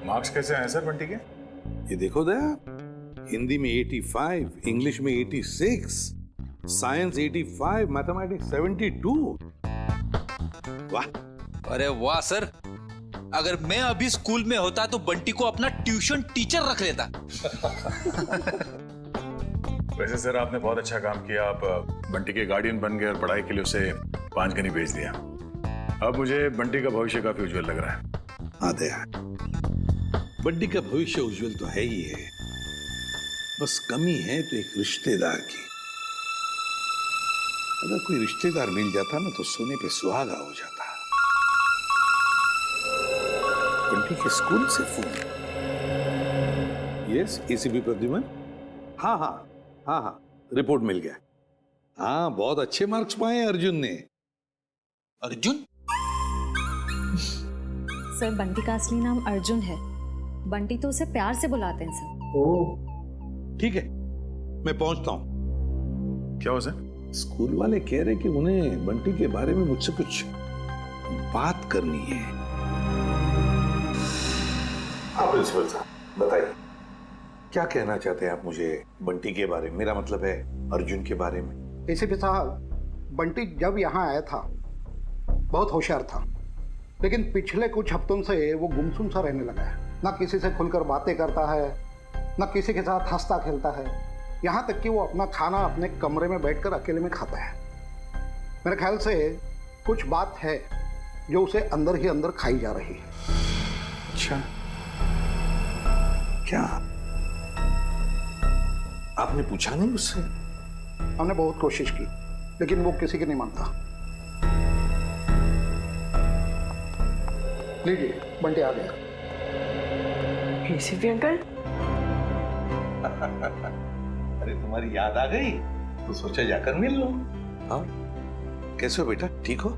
Marks कैसे आए sir Bunty के? ये देखो दया, हिंदी में 85, इंग्लिश में 86, साइंस 85, मैथमेटिक्स 72। वाह! अरे वाह सर, अगर मैं अभी स्कूल में होता तो बंटी को अपना ट्यूशन टीचर रख लेता। वैसे सर आपने बहुत अच्छा काम किया, आप बंटी के गार्डियन बन गए और पढ़ाई के लिए उसे पांचगनी भेज दिया। अब मुझे बंटी का भविष्य काफी उज्जवल लग रहा है। हाँ दया, बंटी का भविष्य उज्जवल तो है ही है, बस कमी है तो एक रिश्तेदार की। अगर कोई रिश्तेदार मिल जाता ना तो सोने पे सुहागा हो जाता। बंटी के स्कूल से फोन। Yes, ACP Pradyuman. हाँ हाँ हाँ हाँ, रिपोर्ट मिल गया। हाँ, बहुत अच्छे मार्क्स पाए अर्जुन ने। अर्जुन? सर बंटी का असली नाम अर्जुन है, बंटी तो उसे प्यार से बुलाते हैं सर। ओह ठीक है, मैं पहुंचता हूं। क्या हो सर? स्कूल वाले कह रहे कि उन्हें बंटी के बारे में मुझसे कुछ बात करनी है। हाँ प्रिंसिपल साहब, बताइए क्या कहना चाहते हैं आप मुझे बंटी के बारे में? मेरा मतलब है अर्जुन के बारे में। एसीपी साहब, बंटी जब यहाँ आया था बहुत होशियार था, लेकिन पिछले कुछ हफ्तों से वो गुमसुम सा रहने लगा है। ना किसी से खुलकर बातें करता है, ना किसी के साथ हंसता खेलता है, यहाँ तक कि वो अपना खाना अपने कमरे में बैठकर अकेले में खाता है। मेरे ख्याल से कुछ बात है जो उसे अंदर ही अंदर खाई जा रही है। अच्छा, क्या आपने पूछा नहीं उससे? हमने बहुत कोशिश की, लेकिन वो किसी की नहीं मानता। लीजिए, बंटी आ गया। ACP uncle. अरे तुम्हारी याद आ गई तो सोचा जाकर मिल लो। हाँ, कैसे हो बेटा, ठीक हो?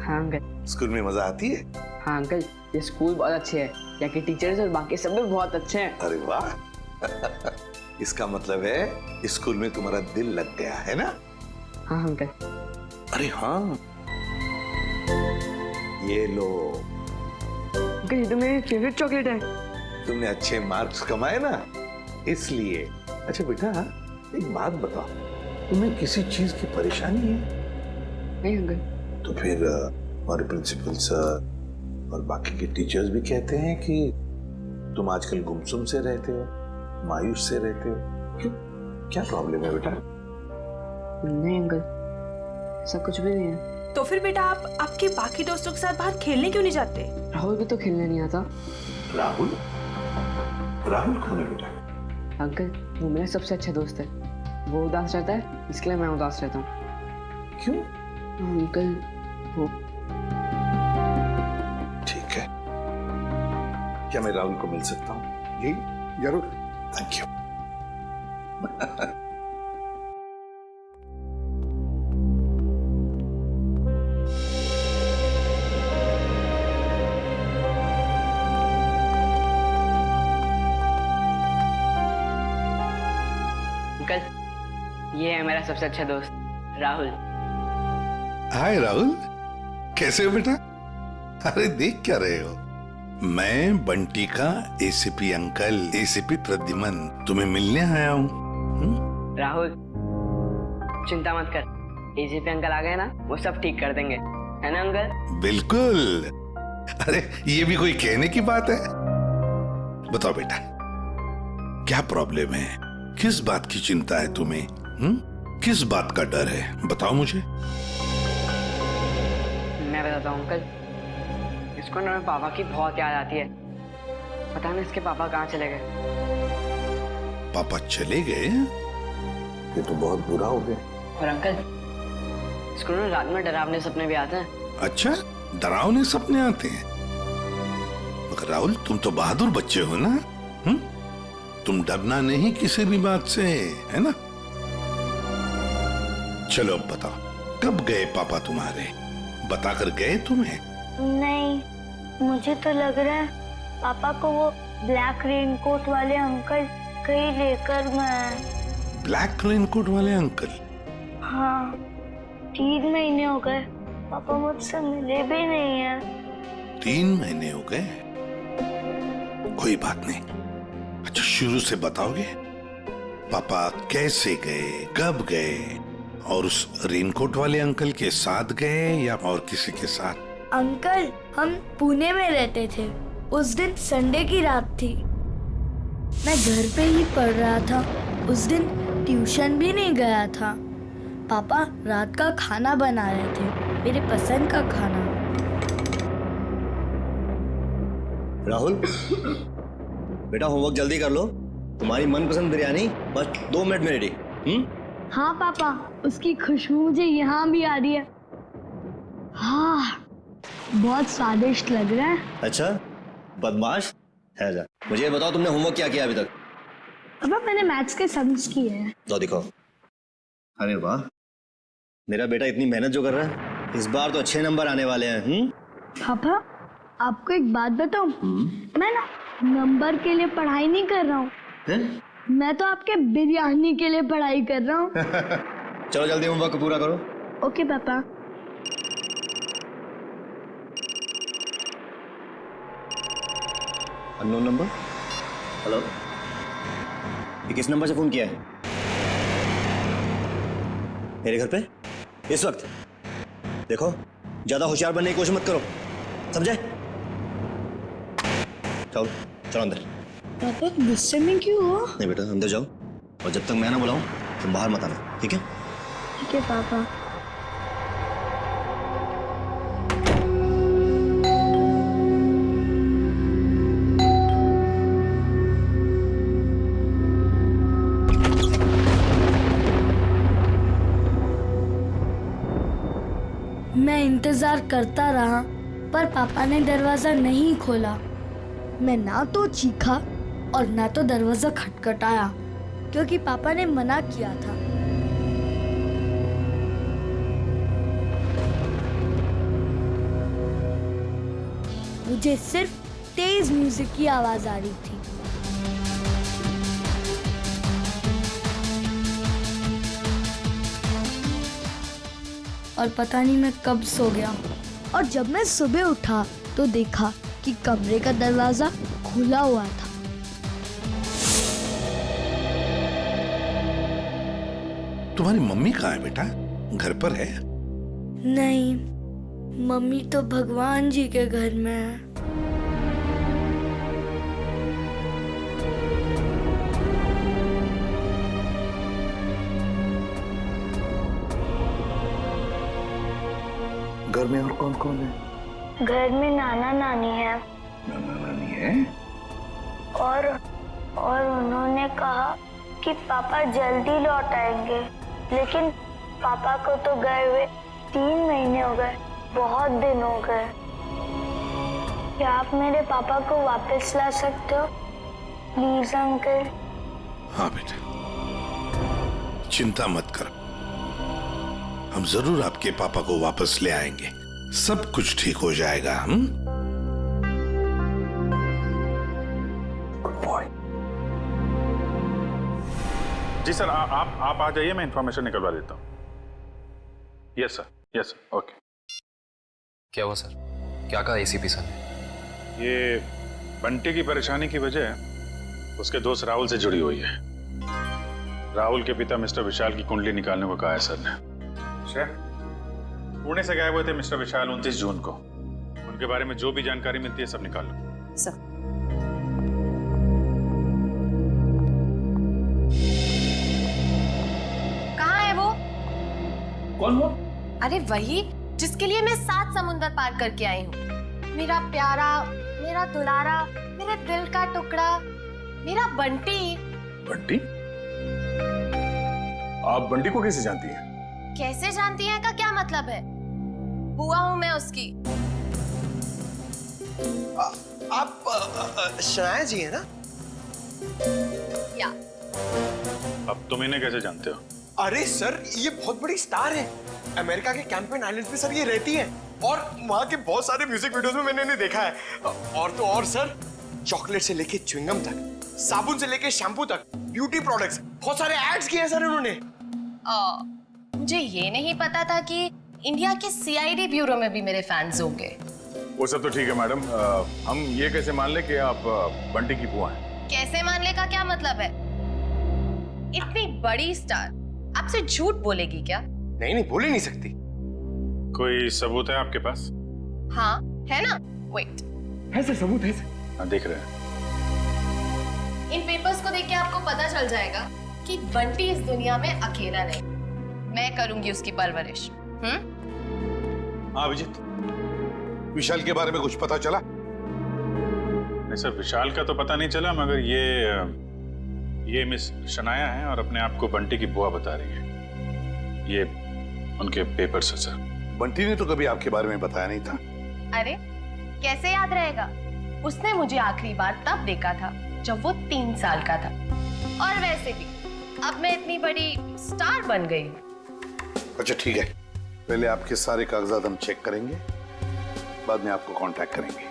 हाँ अंकल। स्कूल में मजा आती है? हाँ अंकल, ये स्कूल बहुत अच्छे है, यहाँ के टीचर्स और बाकी सब भी बहुत अच्छे हैं। अरे वाह! इसका मतलब है स्कूल में तुम्हारा दिल लग गया है ना? हाँ अंकल। अरे हाँ, ये लो। अंकल ये तो मेरी फेवरेट चॉकलेट है। तुमने अच्छे मार्क्स कमाए ना, इसलिए। अच्छा बेटा, एक बात बताओ, तुम्हें किसी चीज की परेशानी है? नहीं अंकल। तो फिर हमारे प्रिंसिपल सर और बाकी के टीचर्स भी कहते हैं कि तुम आजकल गुमसुम से रहते हो, मायूस से रहते हो। क्यों, क्या प्रॉब्लम है बेटा? नहीं अंकल, ऐसा कुछ भी नहीं है। तो फिर बेटा आप आपके बाकी दोस्तों के साथ बाहर खेलने क्यों नहीं जाते? राहुल भी तो खेलने नहीं आता। राहुल? राहुल कौन है बेटा? अंकल वो मेरा सबसे अच्छा दोस्त है, वो उदास रहता है इसलिए मैं उदास रहता हूँ। क्यों? अंकल वो। ठीक है, क्या मैं राहुल को मिल सकता हूँ? जी जरूर। Thank you. अंकल ये है मेरा सबसे अच्छा दोस्त राहुल। हाय राहुल, कैसे हो बेटा? अरे देख क्या रहे हो? मैं बंटी का एसीपी अंकल, एसीपी प्रद्युमन तुम्हें मिलने आया हूँ। राहुल चिंता मत कर, एसीपी अंकल आ गए ना वो सब ठीक कर देंगे, है ना अंकल? बिल्कुल। अरे ये भी कोई कहने की बात है? बताओ बेटा, क्या प्रॉब्लम है? किस बात की चिंता है तुम्हें? किस बात का डर है? बताओ मुझे। मैं बताता हूँ अंकल, इसको ना मेरे पापा की बहुत याद आती है। पता नहीं इसके पापा कहाँ चले गए। पापा चले गए? ये तो बहुत बुरा हो गया। और अंकल इसको ना रात में डरावने सपने भी आते हैं। अच्छा, डरावने सपने आते हैं? मगर राहुल तुम तो बहादुर बच्चे हो ना? तुम डरना नहीं किसी भी बात से, है ना? चलो अब बताओ, कब गए पापा तुम्हारे? बताकर गए तुम्हें? नहीं, मुझे तो लग रहा है पापा को वो ब्लैक रेनकोट वाले अंकल कहीं लेकर मैं। ब्लैक रेनकोट वाले अंकल? हाँ, 3 महीने हो गए पापा मुझसे मिले भी नहीं है। 3 महीने हो गए? कोई बात नहीं। अच्छा शुरू से बताओगे, पापा कैसे गए, कब गए, और उस रेनकोट वाले अंकल के साथ गए या और किसी के साथ? अंकल, हम पुणे में रहते थे। उस दिन संडे की रात थी। मैं घर पे ही पढ़ रहा था। उस दिन ट्यूशन भी नहीं गया था। पापा रात का खाना बना रहे थे, मेरे पसंद का खाना। राहुल, बेटा होमवर्क जल्दी कर लो। तुम्हारी मनपसंद बिरयानी बस 2 मिनट में रेडी। हाँ पापा, उसकी खुशबू मुझे यहाँ भी आ रही है। हाँ, बहुत स्वादिष्ट लग रहा है। अच्छा बदमाश है जा। मुझे ये बताओ तुमने होमवर्क क्या किया अभी तक? पापा मैंने मैथ्स के सम्स किए हैं। तो दिखाओ। अरे वाह, मेरा बेटा इतनी मेहनत जो कर रहा है, इस बार तो अच्छे नंबर आने वाले हैं। पापा आपको एक बात बताऊं, मैं ना नंबर के लिए पढ़ाई नहीं कर रहा हूँ, मैं तो आपके बिरयानी के लिए पढ़ाई कर रहा हूँ। चलो जल्दी होमवर्क पूरा करो। ओके पापा। Unknown number. हेलो, ये किस नंबर से फोन किया है? मेरे घर पे इस वक्त? देखो ज्यादा होशियार बनने की कोशिश मत करो, समझे? चलो चलो अंदर। पापा गुस्से में क्यों हो? नहीं बेटा, अंदर जाओ, और जब तक मैं ना बुलाऊं तुम बाहर मत आना, ठीक है? ठीक है पापा। मैं इंतजार करता रहा, पर पापा ने दरवाजा नहीं खोला। मैं ना तो चीखा और ना तो दरवाजा खटखटाया, क्योंकि पापा ने मना किया था। मुझे सिर्फ तेज म्यूजिक की आवाज आ रही थी। और पता नहीं मैं कब सो गया, और जब मैं सुबह उठा तो देखा कि कमरे का दरवाजा खुला हुआ था। तुम्हारी मम्मी कहाँ है बेटा? घर पर है? नहीं, मम्मी तो भगवान जी के घर में है। घर में और कौन कौन है? घर में नाना नानी है। नाना नानी है? और उन्होंने कहा कि पापा जल्दी लौट आएंगे, लेकिन पापा को तो गए हुए 3 महीने हो गए, बहुत दिन हो गए। क्या आप मेरे पापा को वापस ला सकते हो प्लीज अंकल? हाँ बेटा, चिंता मत कर, हम जरूर आपके पापा को वापस ले आएंगे। सब कुछ ठीक हो जाएगा। हम जी सर, आप आ जाइए, मैं इंफॉर्मेशन निकलवा देता हूँ। Yes sir, okay. क्या हुआ सर? क्या कहा एसीपी सर ने? ये बंटी की परेशानी की वजह उसके दोस्त राहुल से जुड़ी हुई है। राहुल के पिता मिस्टर विशाल की कुंडली निकालने को कहा है सर ने। पुणे से गए हुए थे मिस्टर विशाल 29 जून को। उनके बारे में जो भी जानकारी मिलती है सब निकाल लो। सर कहाँ है वो? कौन वो? अरे वही जिसके लिए मैं 7 समुंदर पार करके आई हूँ। मेरा प्यारा, मेरा दुलारा, मेरे दिल का टुकड़ा, मेरा बंटी। बंटी? आप बंटी को कैसे जानती हैं? कैसे जानती हैं का क्या मतलब है? बुआ हूँ मैं उसकी। आप शनाया जी है ना? या। अब तुम इन्हें कैसे जानते हो? अरे सर, ये बहुत बड़ी स्टार है। अमेरिका के कैंपेन आइलैंड पे सर ये रहती है, और वहाँ के बहुत सारे म्यूजिक वीडियोस में मैंने इन्हें देखा है। और तो और सर, चॉकलेट से लेके च्युइंगम तक, साबुन से लेके शैम्पू तक, ब्यूटी प्रोडक्ट्स, बहुत सारे एड्स किए हैं सर इन्होंने। मुझे ये नहीं पता था कि इंडिया के सीआईडी ब्यूरो में भी मेरे फैंस होंगे। वो सब तो ठीक है मैडम, हम ये कैसे मान ले कि आप बंटी की बुआ हैं? कैसे मानने का क्या मतलब है? इतनी बड़ी स्टार आपसे झूठ बोलेगी क्या? नहीं नहीं, बोल ही नहीं सकती। कोई सबूत है आपके पास? हाँ है ना, वेट। है सर, सबूत है सर। हाँ, देख रहे हैं। इन पेपर्स को देख के आपको पता चल जाएगा कि बंटी इस दुनिया में अकेला नहीं, मैं करूंगी उसकी परवरिश। हाँ अभिजीत, विशाल के बारे में कुछ पता चला? नहीं सर, विशाल का तो पता नहीं चला, मगर ये मिस शनाया है और अपने आप को बंटी की बुआ बता रही है। ये उनके पेपर्स है सर। बंटी ने तो कभी आपके बारे में बताया नहीं था। अरे कैसे याद रहेगा? उसने मुझे आखिरी बार तब देखा था जब वो 3 साल का था। और वैसे भी अब मैं इतनी बड़ी स्टार बन गई हूँ। अच्छा ठीक है, पहले आपके सारे कागजात हम चेक करेंगे, बाद में आपको कांटेक्ट करेंगे।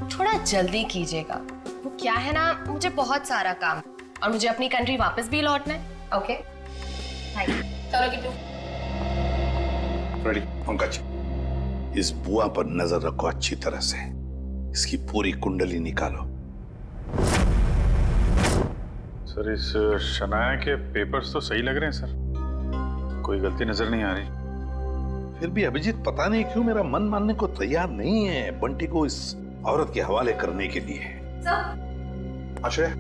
थोड़ा जल्दी कीजिएगा, वो क्या है ना, मुझे बहुत सारा काम और मुझे अपनी कंट्री वापस भी लौटना है। Okay bye. चलो किट्टू। रेडी पंकज, इस बुआ पर नजर रखो अच्छी तरह से, इसकी पूरी कुंडली निकालो। सर इस शनाया के पेपर्स तो सही लग रहे हैं सर, कोई गलती नजर नहीं आ रही। फिर भी अभिजीत पता नहीं क्यों मेरा मन मानने को तैयार नहीं है बंटी को इस औरत के हवाले करने के लिए। सर, आश्रय,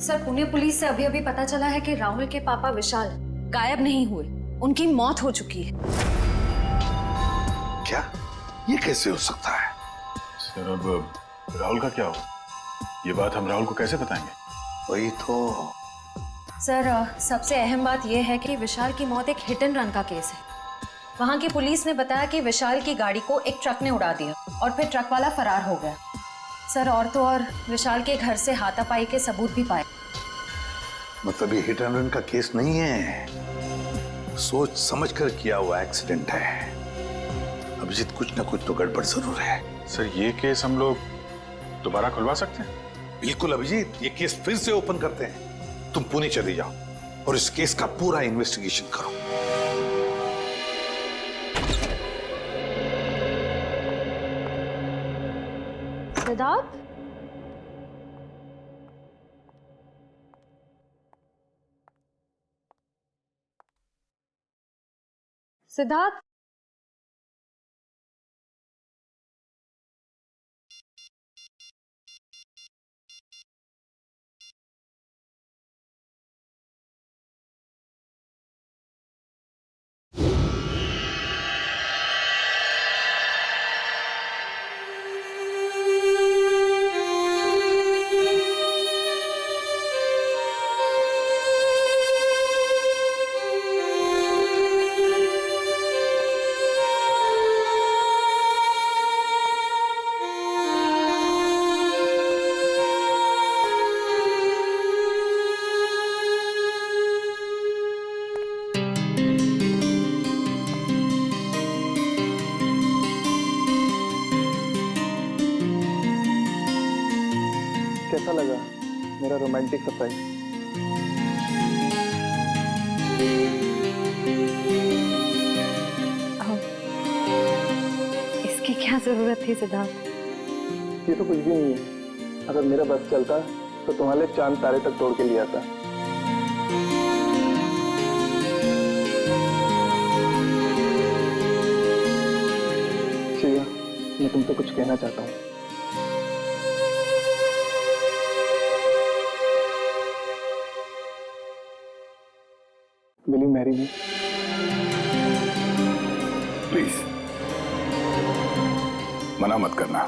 सर पुणे पुलिस से अभी अभी पता चला है कि राहुल के पापा विशाल गायब नहीं हुए, उनकी मौत हो चुकी है। क्या? ये कैसे हो सकता है? सर अब राहुल का क्या होगा? ये बात हम राहुल को कैसे बताएंगे? वही तो। सर सबसे अहम बात यह है कि विशाल की मौत एक हिट एंड रन का केस है। वहां की पुलिस ने बताया कि विशाल की गाड़ी को एक ट्रक ने उड़ा दिया और फिर ट्रक वाला फरार हो गया। सर और तो और विशाल के घर से हाथापाई के सबूत भी पाए। मतलब ये हिट एंड रन का केस नहीं है, सोच समझ कर किया हुआ एक्सीडेंट है। अभिजीत कुछ ना कुछ तो गड़बड़ जरूर है। सर ये केस हम लोग दोबारा खुलवा सकते हैं? बिल्कुल अभिजीत, ये केस फिर से ओपन करते हैं। तुम पुणे चली जाओ और इस केस का पूरा इन्वेस्टिगेशन करो। सिद्धार्थ, सिद्धार्थ, कैसा लगा मेरा रोमांटिक सरप्राइज? इसकी क्या जरूरत थी सिद्धार्थ? ये तो कुछ भी नहीं है। अगर मेरा बस चलता तो तुम्हारे चांद तारे तक तोड़ के लिया था। शिया, मैं तुमसे कुछ कहना चाहता हूँ। Will you marry me? Please मना मत करना,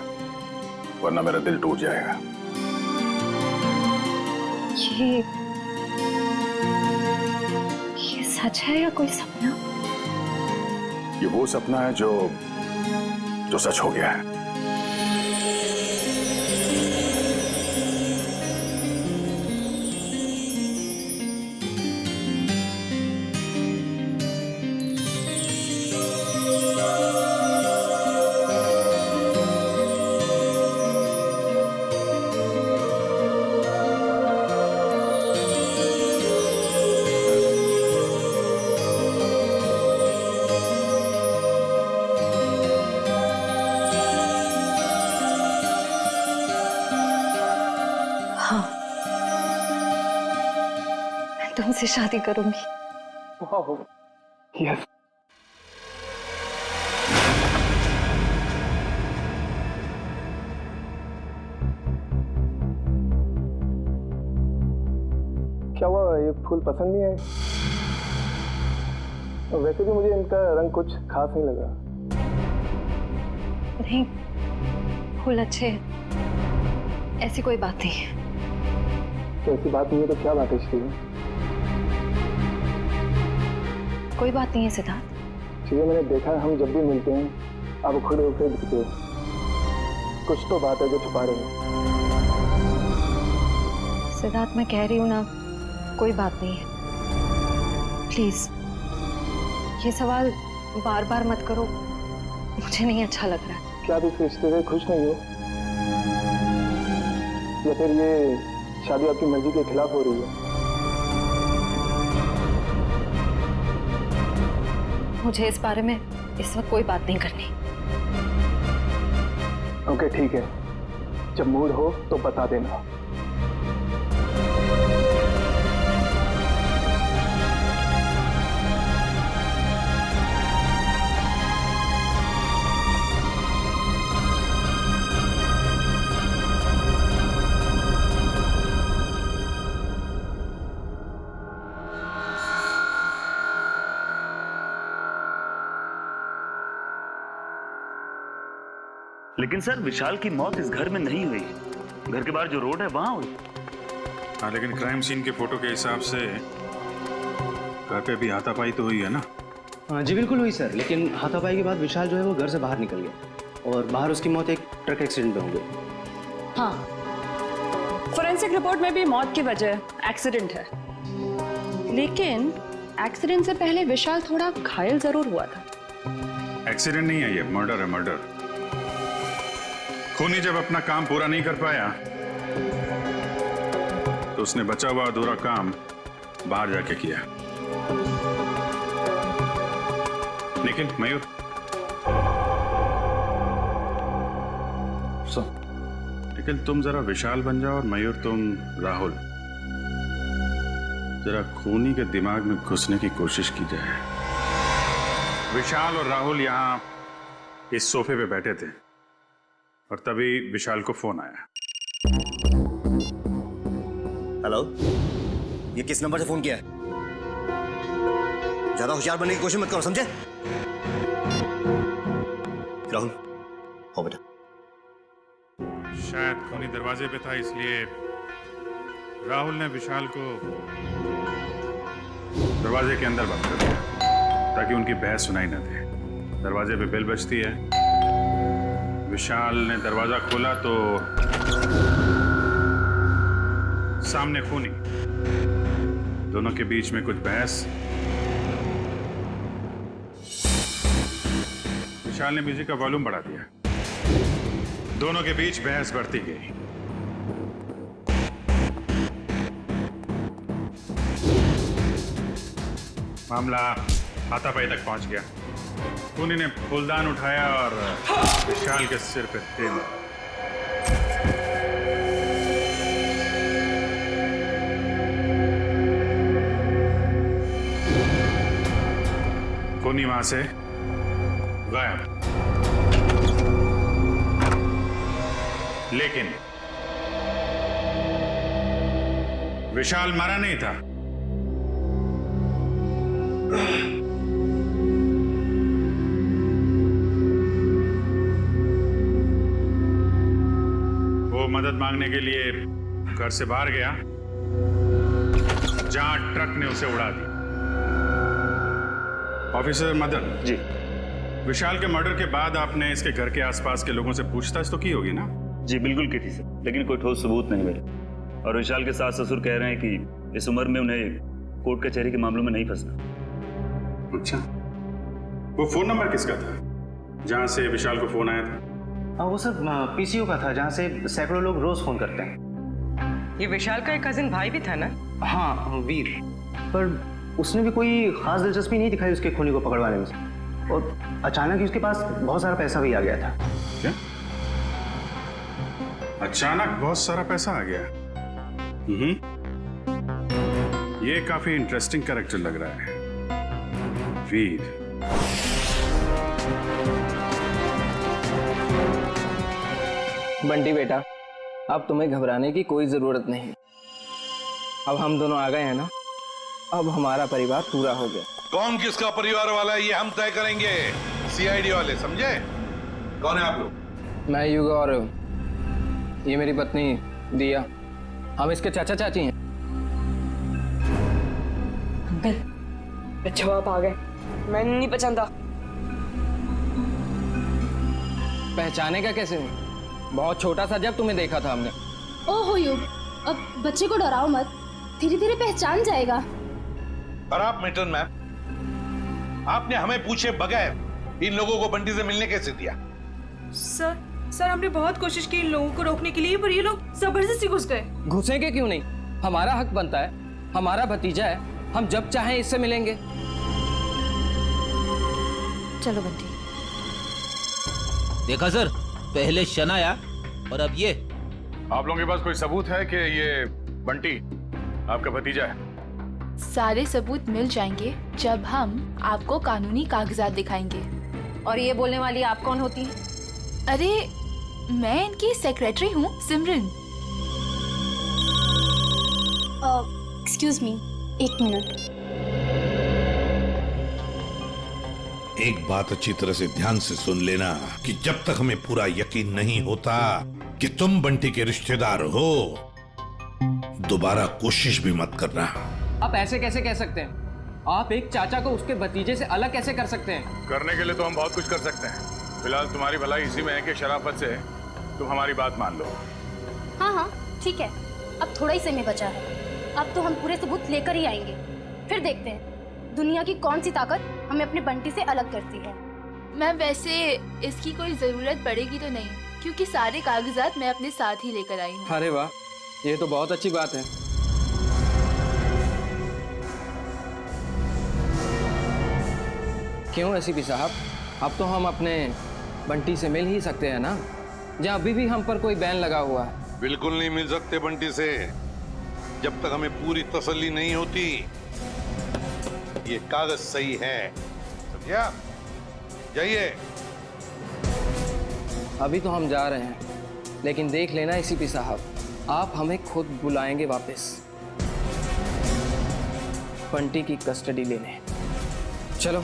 वरना मेरा दिल टूट जाएगा। ये सच है या कोई सपना? ये वो सपना है जो सच हो गया है। हाँ, मैं तुमसे शादी करूंगी। यस। क्या हुआ, ये फूल पसंद नहीं आए? वैसे भी मुझे इनका रंग कुछ खास नहीं लगा। नहीं, फूल अच्छे हैं, ऐसी कोई बात नहीं है। तो ऐसी बात नहीं है तो क्या बात है श्री? कोई बात नहीं है सिद्धार्थ। श्री, मैंने देखा है हम जब भी मिलते हैं आप खड़े होकर दिखते हो। कुछ तो बात है जो छुपा रहे हैं। सिद्धार्थ, मैं कह रही हूँ ना, कोई बात नहीं है। प्लीज ये सवाल बार बार मत करो, मुझे नहीं अच्छा लग रहा है। क्या आप इस रिश्ते से खुश नहीं हो, या फिर ये शादी आपकी मर्जी के खिलाफ हो रही है? मुझे इस बारे में इस वक्त कोई बात नहीं करनी। ओके ठीक है, जब मूड हो तो बता देना। लेकिन सर, विशाल की मौत इस घर में नहीं हुई, घर के बाहर जो रोड है वहां हुई। हाँ, लेकिन क्राइम सीन के फोटो के हिसाब से घर पे भी हाथापाई तो हुई है ना? हाँ जी बिल्कुल हुई सर, लेकिन हाथापाई के बाद विशाल जो है वो घर से बाहर निकल गया और बाहर उसकी मौत एक ट्रक एक्सीडेंट में हो गई। हाँ, फोरेंसिक रिपोर्ट में भी मौत की वजह एक्सीडेंट है, लेकिन एक्सीडेंट से पहले विशाल थोड़ा घायल जरूर हुआ था। एक्सीडेंट नहीं है, ये मर्डर है, मर्डर। खूनी जब अपना काम पूरा नहीं कर पाया तो उसने बचा हुआ अधूरा काम बाहर जाके किया। लेकिन मयूर, लेकिन तुम जरा विशाल बन जाओ और मयूर तुम राहुल। जरा खूनी के दिमाग में घुसने की कोशिश की जाए। विशाल और राहुल यहां इस सोफे पे बैठे थे और तभी विशाल को फोन आया। हेलो, ये किस नंबर से फोन किया है? ज्यादा होशियार बनने की कोशिश मत करो, समझे? राहुल, हो बेटा। शायद खूनी दरवाजे पे था, इसलिए राहुल ने विशाल को दरवाजे के अंदर बंद कर दिया ताकि उनकी बहस सुनाई न दे। दरवाजे पे बेल बजती है, विशाल ने दरवाजा खोला तो सामने खूनी, दोनों के बीच में कुछ बहस। विशाल ने म्यूजिक का वॉल्यूम बढ़ा दिया, दोनों के बीच बहस बढ़ती गई। मामला हाथापाई तक पहुंच गया। खूनी ने फूलदान उठाया और विशाल के सिर पे फेंक दिया। खूनी वहां से गायब। लेकिन विशाल मारा नहीं था। वो मदद मांगने के लिए घर से बाहर गया जहां ट्रक ने उसे उड़ा दिया। ऑफिसर मदन जी, विशाल के मर्डर के बाद आपने इसके घर के आसपास के लोगों से पूछताछ तो की होगी ना? जी बिल्कुल की थी सर, लेकिन कोई ठोस सबूत नहीं मिले। और विशाल के सास ससुर कह रहे हैं कि इस उम्र में उन्हें कोर्ट कचहरी के मामलों में नहीं फंसना। अच्छा, वो फोन नंबर किसका था जहां से विशाल को फोन आया था? वो सर पीसीओ का था, जहाँ से सैकड़ों लोग रोज फोन करते हैं। ये विशाल का एक कजिन भाई भी था ना? हाँ, वीर। पर उसने भी कोई खास दिलचस्पी नहीं दिखाई उसके खूनी को पकड़वाने में, और अचानक ही उसके पास बहुत सारा पैसा भी आ गया था। क्या? अचानक बहुत सारा पैसा आ गया? ये काफी इंटरेस्टिंग कैरेक्टर लग रहा है, वीर। बंटी बेटा, अब तुम्हें घबराने की कोई जरूरत नहीं। अब हम दोनों आ गए हैं ना, अब हमारा परिवार पूरा हो गया। कौन किसका परिवार वाला है ये हम तय करेंगे, सीआईडी वाले, समझे? कौन है आप लोग? मैं युगा और ये मेरी पत्नी दिया, हम इसके चाचा चाची हैं। अंकल, अच्छा आप आ गए, मैं नहीं पहचानता। पहचाने का कैसे नहीं, बहुत छोटा सा जब तुम्हें देखा था हमने। ओहो युग, अब बच्चे को डराओ मत, धीरे धीरे पहचान जाएगा। और आप मिल्टन मैम, आपने हमें पूछे बगैर इन लोगों को बंटी से मिलने कैसे दिया? सर हमने बहुत कोशिश की इन लोगों को रोकने के लिए, पर ये लोग जबरदस्ती घुस गए। घुसेंगे क्यों नहीं, हमारा हक बनता है, हमारा भतीजा है, हम जब चाहें इससे मिलेंगे। चलो बंटी। देखा सर, पहले शनाया और अब ये। आप लोगों के पास कोई सबूत है कि ये बंटी आपका भतीजा है? सारे सबूत मिल जाएंगे जब हम आपको कानूनी कागजात दिखाएंगे। और ये बोलने वाली आप कौन होती हैं? अरे, मैं इनकी सेक्रेटरी हूँ, सिमरन। एक्सक्यूज मी, एक मिनट। एक बात अच्छी तरह से ध्यान से सुन लेना कि जब तक हमें पूरा यकीन नहीं होता कि तुम बंटी के रिश्तेदार हो, दोबारा कोशिश भी मत करना। आप ऐसे कैसे कह सकते हैं? आप एक चाचा को उसके भतीजे से अलग कैसे कर सकते हैं? करने के लिए तो हम बहुत कुछ कर सकते हैं। फिलहाल तुम्हारी भलाई इसी में है कि शराफत से तुम हमारी बात मान लो। हाँ ठीक है, अब थोड़ा ही समय बचा है, अब तो हम पूरे सबूत लेकर ही आएंगे, फिर देखते हैं दुनिया की कौन सी ताकत हमें अपने बंटी से अलग करती है। मैं वैसे इसकी कोई जरूरत पड़ेगी तो नहीं, क्योंकि सारे कागजात मैं अपने साथ ही लेकर आई हूँ। अरे वाह, ये तो बहुत अच्छी बात है। क्यों एसीपी साहब, अब तो हम अपने बंटी से मिल ही सकते हैं ना, जहाँ अभी भी हम पर कोई बैन लगा हुआ है। बिल्कुल नहीं मिल सकते बंटी से, जब तक हमें पूरी तसल्ली नहीं होती ये कागज सही है, समझा? जाइए। अभी तो हम जा रहे हैं, लेकिन देख लेना एसीपी साहब, आप हमें खुद बुलाएंगे वापस बंटी की कस्टडी लेने। चलो।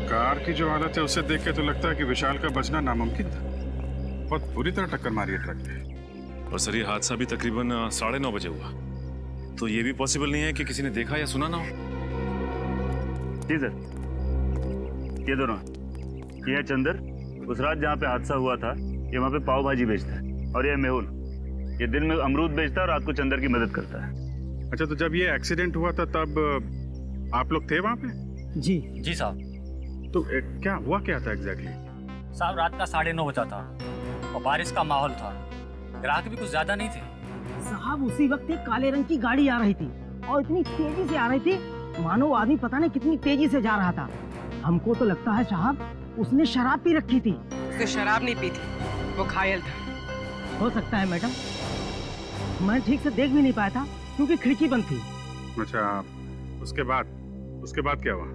कार की जो हालत है उसे देख के तो लगता है कि विशाल का बचना नामुमकिन था। बहुत बुरी तरह टक्कर मारी है ट्रक ने। और सर, ये हादसा भी तकरीबन 9:30 बजे हुआ, तो ये भी पॉसिबल नहीं है कि किसी ने देखा या सुना ना हो। जी सर, ये दोनों, ये है चंदर, उस रात जहाँ पे हादसा हुआ था ये वहाँ पे पाव भाजी बेचता है, और ये मेहुल, ये दिन में अमरूद बेचता है और रात को चंदर की मदद करता है। अच्छा, तो जब ये एक्सीडेंट हुआ था तब आप लोग थे वहाँ पे? जी साहब। तो क्या हुआ, क्या था एग्जैक्टली? साहब, रात का 9:30 बजा था और बारिश का माहौल था, ग्राहक भी कुछ ज्यादा नहीं थे। साहब, उसी वक्त एक काले रंग की गाड़ी आ रही थी और इतनी तेजी से आ रही थी मानो वो आदमी पता नहीं कितनी तेजी से जा रहा था। हमको तो लगता है साहब उसने शराब पी रखी थी। उसने शराब नहीं पी थी, वो घायल था। हो सकता है मैडम, मैं ठीक से देख भी नहीं पाया था क्योंकि खिड़की बंद थी। अच्छा, उसके बाद क्या हुआ?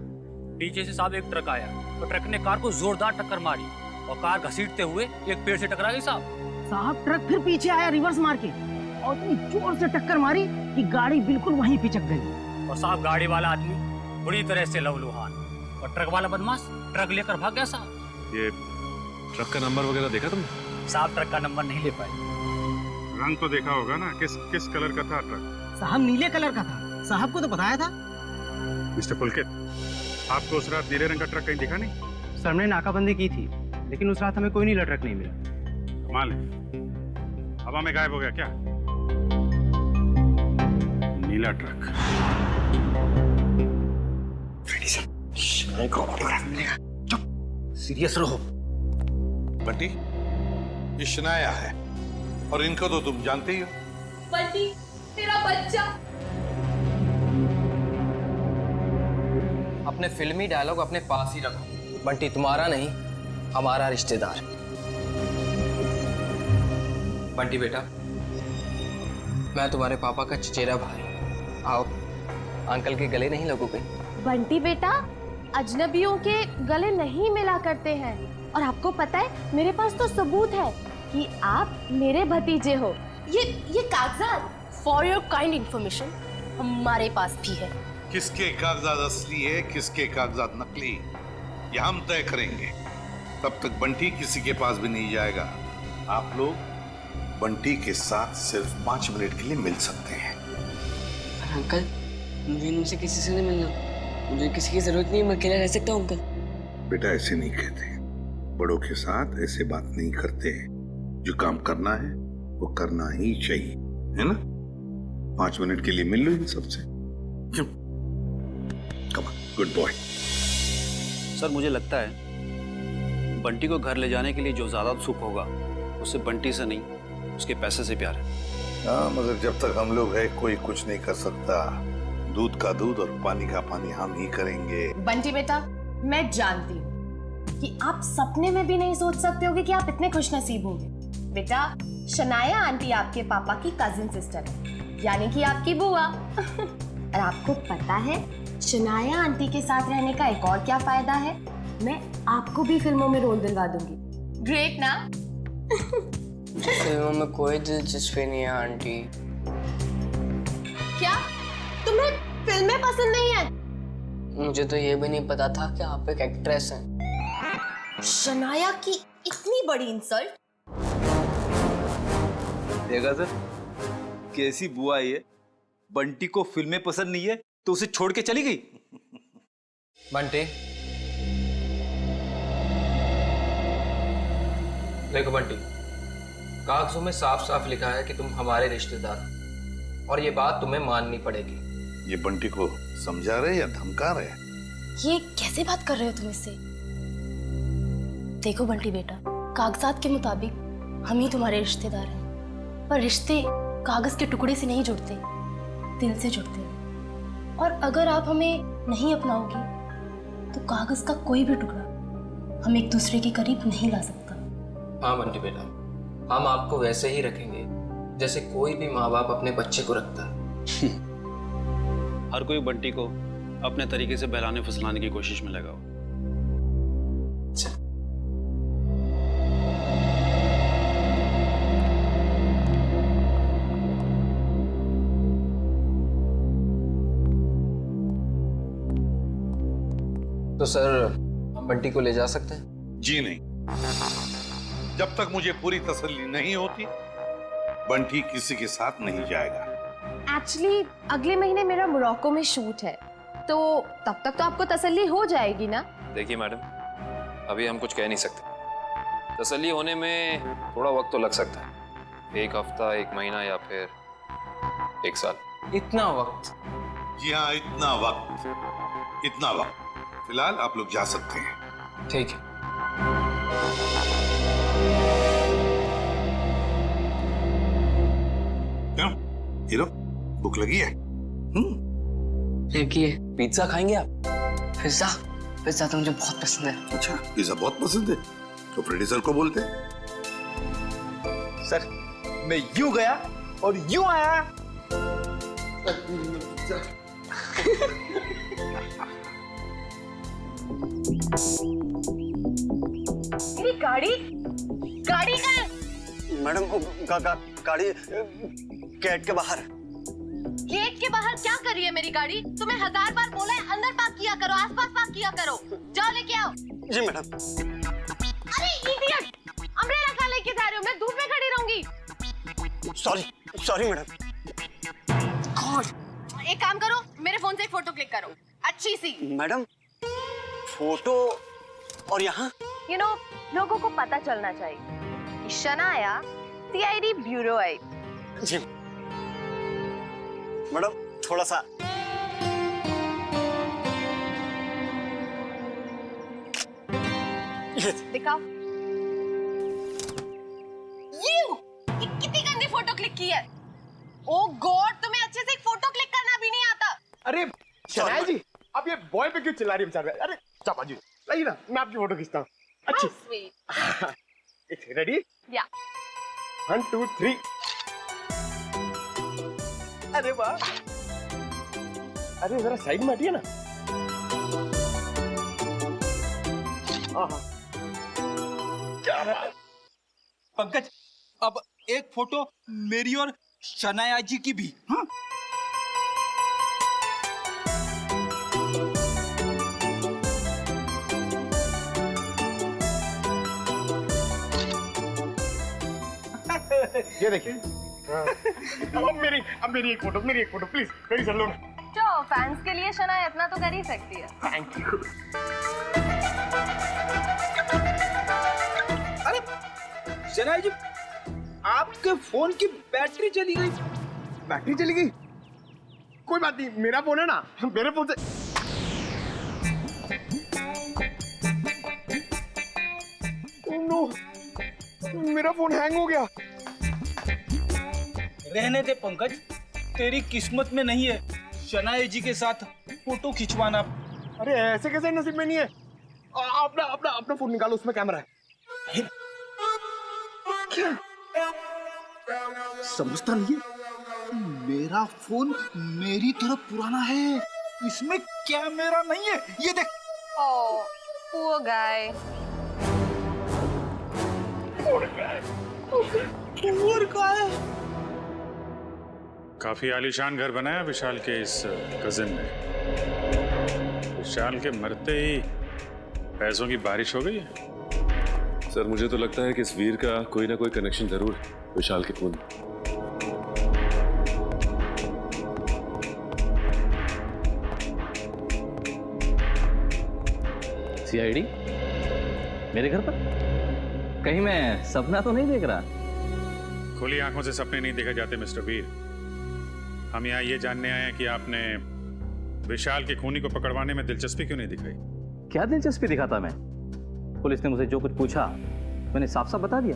पीछे से साहब एक ट्रक आया तो ट्रक ने कार को जोरदार टक्कर मारी और कार घसीटते हुए एक पेड़ से टकरा गई साहब, ट्रक फिर पीछे आया रिवर्स मार के और इतनी जोर से टक्कर मारी कि गाड़ी बिल्कुल वहीं पिचक गई। और साहब, गाड़ी वाला आदमी बुरी तरह से लहूलुहान और ट्रक वाला बदमाश ट्रक लेकर भाग गया साहब। ये ट्रक का नंबर वगैरह देखा तुमने? साहब, ट्रक का नंबर नहीं ले पाए। रंग तो देखा होगा ना, किस कलर का था ट्रक? साहब, नीले कलर का था, साहब को तो बताया था। मिस्टर पुलकित, आपको उस रात नीले रंग का ट्रक कहीं दिखा नहीं? सर, हमने नाकाबंदी की थी, लेकिन उस रात हमें कोई नीला ट्रक नहीं मिला। कमाल है, हवा में गायब हो गया क्या नीला ट्रक? सीरियस रहो बंटी, ये शनाया है और इनको तो तुम जानते ही हो। बंटी, तेरा बच्चा। अपने फिल्मी डायलॉग अपने पास ही रखो। बंटी तुम्हारा नहीं, हमारा रिश्तेदार। बंटी बेटा, मैं तुम्हारे पापा का चचेरा भाई। आओ, अंकल के गले नहीं लगोगे? बंटी बेटा, अजनबियों के गले नहीं मिला करते हैं। और आपको पता है, मेरे पास तो सबूत है कि आप मेरे भतीजे हो। ये कागजात फॉर योर काइंड इंफॉर्मेशन हमारे पास भी है। किसके कागजात असली है, किसके कागजात नकली, ये हम तय करेंगे। तब तक बंटी किसी के पास भी नहीं जाएगा। आप लोग बंटी के साथ सिर्फ 5 मिनट के लिए मिल सकते हैं। अंकल, मुझे इनसे किसी से नहीं मिलना, मुझे किसी की जरूरत नहीं है, मैं अकेला रह सकता हूँ अंकल। बेटा ऐसे नहीं कहते, बड़ों के साथ ऐसे बात नहीं करते। जो काम करना है वो करना ही चाहिए, है ना? 5 मिनट के लिए मिल लो इन सबसे। क्यों? Come on, good boy. Sir मुझे लगता है बंटी को घर ले जाने के लिए जो ज्यादा सुख होगा उससे बंटी से नहीं, उसके पैसे से प्यार है। हाँ, मगर जब तक हम लोग हैं कोई कुछ नहीं कर सकता। दूध का दूध और पानी का पानी हम ही करेंगे। बंटी बेटा, मैं जानती हूँ कि आप सपने में भी नहीं सोच सकते होगे कि आप इतने खुशनसीब होंगे। बेटा, शनाया आंटी आपके पापा की कजिन सिस्टर है, यानी कि आपकी बुआ। और आपको पता है शनाया आंटी के साथ रहने का एक और क्या फायदा है? मैं आपको भी फिल्मों में रोल दिलवा दूंगी। ग्रेट ना? फिल्मों में कोई दिलचस्पी नहीं है आंटी। क्या तुम्हें फिल्में पसंद नहीं है? मुझे तो ये भी नहीं पता था कि आप एक एक्ट्रेस हैं। शनाया की इतनी बड़ी इंसल्ट। देखा सर, कैसी बुआ ये? बंटी को फिल्में पसंद नहीं है तो उसे छोड़ के चली गई। बंटी, देखो बंटी, कागजों में साफ साफ लिखा है कि तुम हमारे रिश्तेदार हो और ये बात तुम्हें माननी पड़ेगी। ये बंटी को समझा रहे या धमका रहे? ये कैसे बात कर रहे हो तुम इससे? देखो बंटी बेटा, कागजात के मुताबिक हम ही तुम्हारे रिश्तेदार हैं, पर रिश्ते कागज के टुकड़े से नहीं जुड़ते, दिल से जुड़ते हैं। और अगर आप हमें नहीं अपनाओगी तो कागज का कोई भी टुकड़ा हम एक दूसरे के करीब नहीं ला सकता। हाँ बंटी बेटा, हम आपको वैसे ही रखेंगे जैसे कोई भी माँ बाप अपने बच्चे को रखता है। हर कोई बंटी को अपने तरीके से बहलाने फुसलाने की कोशिश में लगा हो। तो सर, हम बंटी को ले जा सकते हैं? जी नहीं, जब तक मुझे पूरी तसल्ली नहीं होती बंटी किसी के साथ नहीं जाएगा। एक्चुअली अगले महीने मेरा मोरक्को में शूट है, तो तब तक तो आपको तसल्ली हो जाएगी ना? देखिए मैडम, अभी हम कुछ कह नहीं सकते। तसल्ली होने में थोड़ा वक्त तो लग सकता है, 1 हफ्ता, 1 महीना या फिर 1 साल। इतना वक्त? जी हाँ, इतना वक्त। फिलहाल आप लोग जा सकते हैं। ठीक है। क्यों हीरो, भूख लगी है? लगी है। पिज्जा खाएंगे आप? पिज्जा? पिज्जा तो मुझे बहुत पसंद है। अच्छा, पिज्जा बहुत पसंद है तो प्रोड्यूसर को बोलते। सर, मैं यूं गया और यूं आया। मेरी गाड़ी कहाँ है? मैडम, गाड़ी गेट के बाहर। गेट के बाहर क्या कर रही है मेरी गाड़ी? तुम्हें 1000 बार बोला है अंदर पार्क किया करो, आसपास पार्क किया करो। जाओ लेके आओ। जी मैडम। अरे इडियट, अम्ब्रेला कहाँ लेके जा रहे हो? मैं धूप में खड़ी रहूंगी। Sorry madam. एक काम करो, मेरे फोन से एक फोटो क्लिक करो, अच्छी सी। मैडम, फोटो और यहाँ? यू नो, लोगों को पता चलना चाहिए कि शनाया सीआईडी ब्यूरो आई। जी मैडम, थोड़ा सा। दिखाओ। ये कितनी गंदी फोटो क्लिक की है। ओ गॉड, तुम्हें अच्छे से एक फोटो क्लिक करना भी नहीं आता। अरे शनाया जी, अब ये बॉय पे क्यों चिल्ला रही है बेचारे? अरे चापा जी, लाइए ना, मैं आपकी फोटो खींचता हूँ। अच्छी स्वीट। रेडी? या 1 2 3। अरे वाह, अरे जरा साइड में हटिए ना। क्या बात। पंकज, अब एक फोटो मेरी और शनाया जी की भी। हाँ? ये देखिए। अब मेरी एक फोटो प्लीज, मेरी चल लो। जो फैंस के लिए शनाया इतना तो कर ही सकती है। Thank you. अरे शनाया जी, आपके फोन की बैटरी चली गई। बैटरी चली गई? कोई बात नहीं, मेरा फोन है ना, मेरे फोन से। नो, मेरा फोन हैंग हो गया। रहने दे पंकज, तेरी किस्मत में नहीं है शनाया जी के साथ फोटो खिंचवाना। अरे ऐसे कैसे नसीब में नहीं है? अपना फोन निकालो, उसमें कैमरा है। क्या समझता नहीं है? मेरा फोन मेरी तरफ पुराना है, इसमें कैमरा नहीं है। ये देख। ओह, poor guy। Poor guy। काफी आलीशान घर बनाया विशाल के इस कजिन ने। विशाल के मरते ही पैसों की बारिश हो गई है। सर मुझे तो लगता है कि इस वीर का कोई ना कोई कनेक्शन जरूर है विशाल के खून। सीआईडी मेरे घर पर? कहीं मैं सपना तो नहीं देख रहा? खुली आंखों से सपने नहीं देखे जाते मिस्टर वीर। हम यहाँ ये जानने आए हैं कि आपने विशाल के खूनी को पकड़वाने में दिलचस्पी क्यों नहीं दिखाई? क्या दिलचस्पी दिखाता मैं? पुलिस ने मुझे जो कुछ पूछा मैंने साफ साफ बता दिया।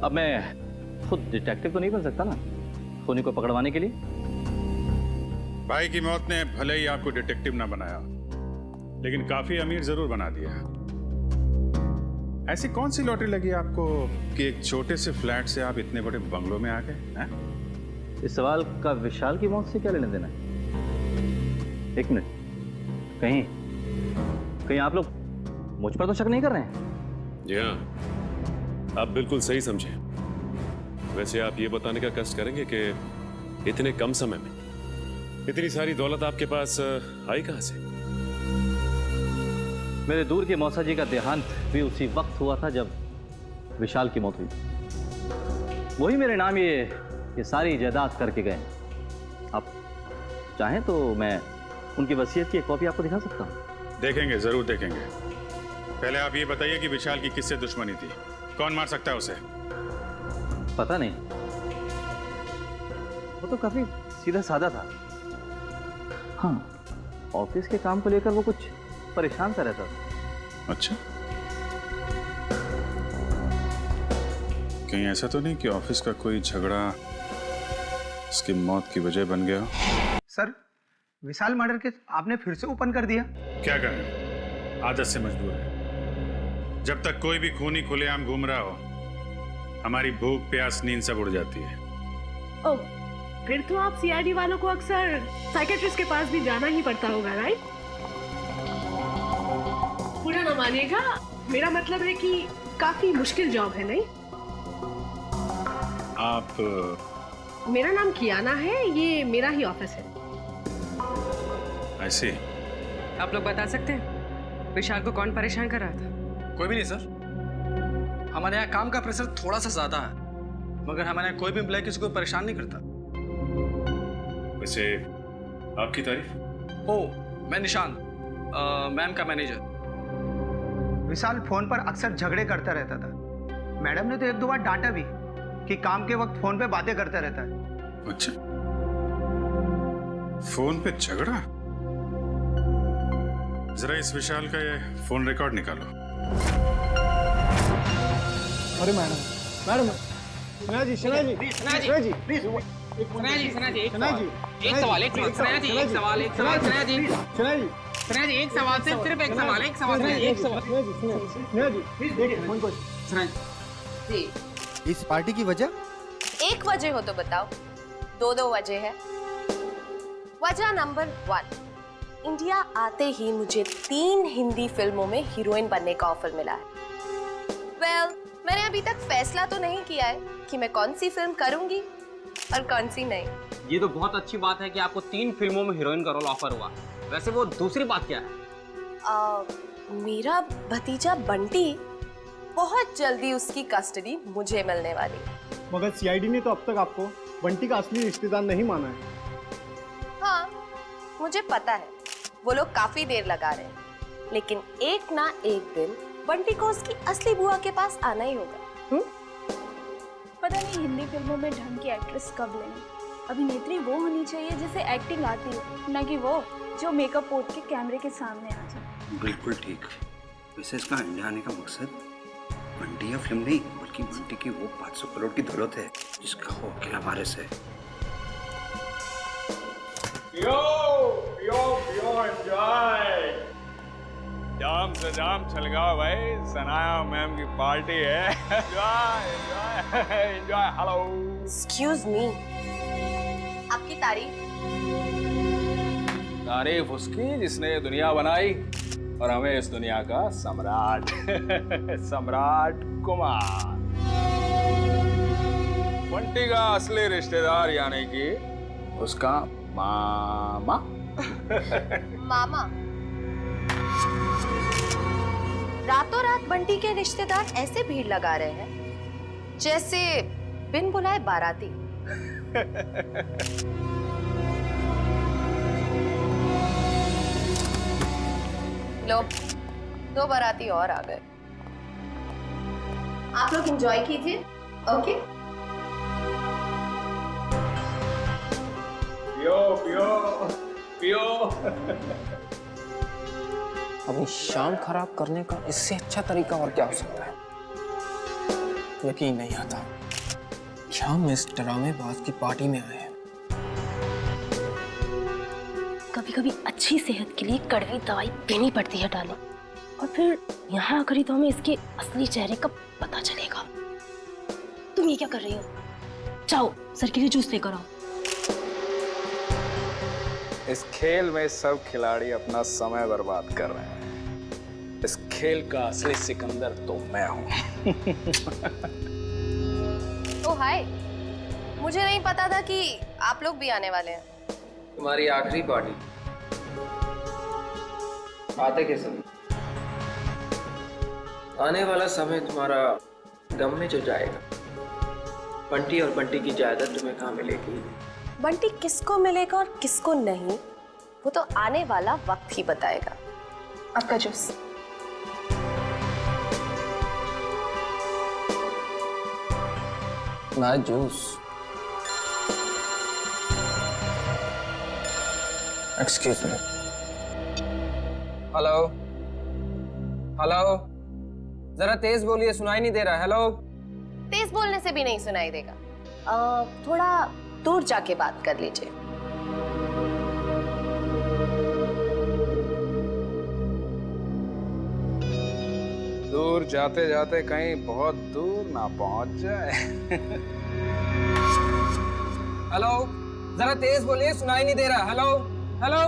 अब मैं खुद डिटेक्टिव तो नहीं बन सकता ना खूनी को पकड़वाने के लिए। भाई की मौत ने भले ही आपको डिटेक्टिव ना बनाया, लेकिन काफी अमीर जरूर बना दिया। ऐसी कौन सी लॉटरी लगी आपको कि एक छोटे से फ्लैट से आप इतने बड़े बंगलों में आ गए? इस सवाल का विशाल की मौत से क्या लेना देना है? एक मिनट, कहीं आप लोग मुझ पर तो शक नहीं कर रहे हैं? जी हाँ, आप बिल्कुल सही समझे। वैसे आप ये बताने का कष्ट करेंगे कि इतने कम समय में इतनी सारी दौलत आपके पास आई कहां से? मेरे दूर के मौसा जी का देहांत भी उसी वक्त हुआ था जब विशाल की मौत हुई। वही मेरे नाम ये सारी जायदाद करके गए। आप चाहें तो मैं उनकी वसीयत की एक कॉपी आपको दिखा सकता हूं। देखेंगे, जरूर देखेंगे। पहले आप ये बताइए कि विशाल की किससे दुश्मनी थी? कौन मार सकता है उसे? पता नहीं, वो तो काफी सीधा साधा था। हाँ, ऑफिस के काम को लेकर वो कुछ परेशान सा रहता था। अच्छा, कहीं ऐसा तो नहीं कि ऑफिस का कोई झगड़ा उसकी मौत की वजह बन गया? सर, विशाल मर्डर केस आपने फिर से ओपन कर दिया। क्या करें, आदत से मजबूर है। जब तक कोई भी खूनी खुलेआम घूम रहा हो, हमारी भूख प्यास नींद सब उड़ जाती है। ओह, फिर तो आप सीआईडी वालों को अक्सर साइकेट्रिस्ट के पास भी जाना ही पड़ता होगा, राइट? बुरा ना मानिएगा, मेरा मतलब है कि काफी मुश्किल जॉब है, नहीं? आप? मेरा नाम कियाना है, ये मेरा ही ऑफिस है। ऐसे आप लोग बता सकते हैं विशाल को कौन परेशान कर रहा था? कोई भी नहीं सर। हमारे यहाँ काम का प्रेशर थोड़ा सा ज्यादा है, मगर हमारे यहाँ कोई भी एम्प्लॉय किसी को परेशान नहीं करता। वैसे आपकी तारीफ? ओ, मैं निशान, मैम का मैनेजर। विशाल फोन पर अक्सर झगड़े करता रहता था। मैडम ने तो एक दो बार डांटा भी कि काम के वक्त फोन पे बातें करता रहता है। अच्छा, फोन पे झगड़ा? जरा इस विशाल का ये फोन रिकॉर्ड निकालो। अरे मैडम, सना जी, एक सवाल, स्नेहा जी एक सवाल, सिर्फ एक सवाल, एक सवाल, एक सवाल। स्नेहा जी प्लीज देखिए फोन को। जी इस पार्टी की वजह? एक वजह हो तो बताओ। दो वजह है। वजह नंबर 1, इंडिया आते ही मुझे 3 हिंदी फिल्मों में हीरोइन बनने का ऑफर मिला है। मैंने अभी तक फैसला तो नहीं किया है कि मैं कौन सी फिल्म करूंगी और कौन सी नहीं। ये तो बहुत अच्छी बात है कि आपको 3 फिल्मों में हीरोइन का रोल ऑफर हुआ। वैसे वो दूसरी बात क्या है? मेरा भतीजा बंटी, बहुत जल्दी उसकी कस्टडी मुझे मिलने वाली है। मगर सीआईडी ने तो अब तक आपको बंटी का असली रिश्तेदार नहीं माना है। हाँ, मुझे पता है वो लोग काफी देर लगा रहे हैं, लेकिन एक ना एक दिन बंटी को उसकी असली बुआ के पास आना ही होगा। पता नहीं हिंदी फिल्मों में ढंग की एक्ट्रेस कब लेंगे। अभिनेत्री वो होनी चाहिए जिसे एक्टिंग आती हो, न कि वो जो मेकअप पोत के कैमरे के सामने आ जाए। बिल्कुल ठीक। वैसे इसका इंडिया आने का मकसद बंटी या फिल्म नहीं, बल्कि बंटी की वो 500 करोड़ की दौलत है जिसका वो अकेला वारिस है। एंजॉय। जाम से जाम छलगाओ भाई, सनाया मैम की पार्टी है। एंजॉय। हेलो। एक्सक्यूज मी, आपकी तारीफ उसकी जिसने ये दुनिया बनाई और हमें इस दुनिया का सम्राट सम्राट कुमार। बंटी का असली रिश्तेदार यानी कि उसका मामा। मामा? रातों रात बंटी के रिश्तेदार ऐसे भीड़ लगा रहे हैं जैसे बिन बुलाए बाराती। लो, 2 बाराती और आ गए। आप लोग एंजॉय कीजिए। ओके। पियो पियो पियो। अपनी शाम खराब करने का इससे अच्छा तरीका और क्या हो सकता है? यकीन नहीं आता कि हम इस ड्रामेबाज की पार्टी में आए हैं। कभी कभी अच्छी सेहत के लिए कड़वी दवाई देनी पड़ती है डालो, और फिर यहाँ आकर ही तो हमें इसके असली चेहरे का पता चलेगा। तुम ये क्या कर रही हो? जाओ सर के लिए जूस लेकर आओ। इस खेल में सब खिलाड़ी अपना समय बर्बाद कर रहे हैं। इस खेल का असली सिकंदर तो मैं हूं। ओह हाय, मुझे नहीं पता था कि आप लोग भी आने वाले हैं। तुम्हारी आखिरी पार्टी आते के समय, आने वाला समय तुम्हारा गम में जो जाएगा। बंटी और बंटी की जायदाद तुम्हें कहाँ मिलेगी? बंटी किसको मिलेगा और किसको नहीं, वो तो आने वाला वक्त ही बताएगा। आपका जूस। ना juice. Excuse me. Hello hello, जरा तेज बोलिए, सुनाई नहीं दे रहा। हेलो। तेज बोलने से भी नहीं सुनाई देगा। थोड़ा दूर जाके बात कर लीजिए। दूर जाते जाते कहीं बहुत दूर ना पहुंच जाए। हेलो, जरा तेज बोलिए, सुनाई नहीं दे रहा। Hello hello.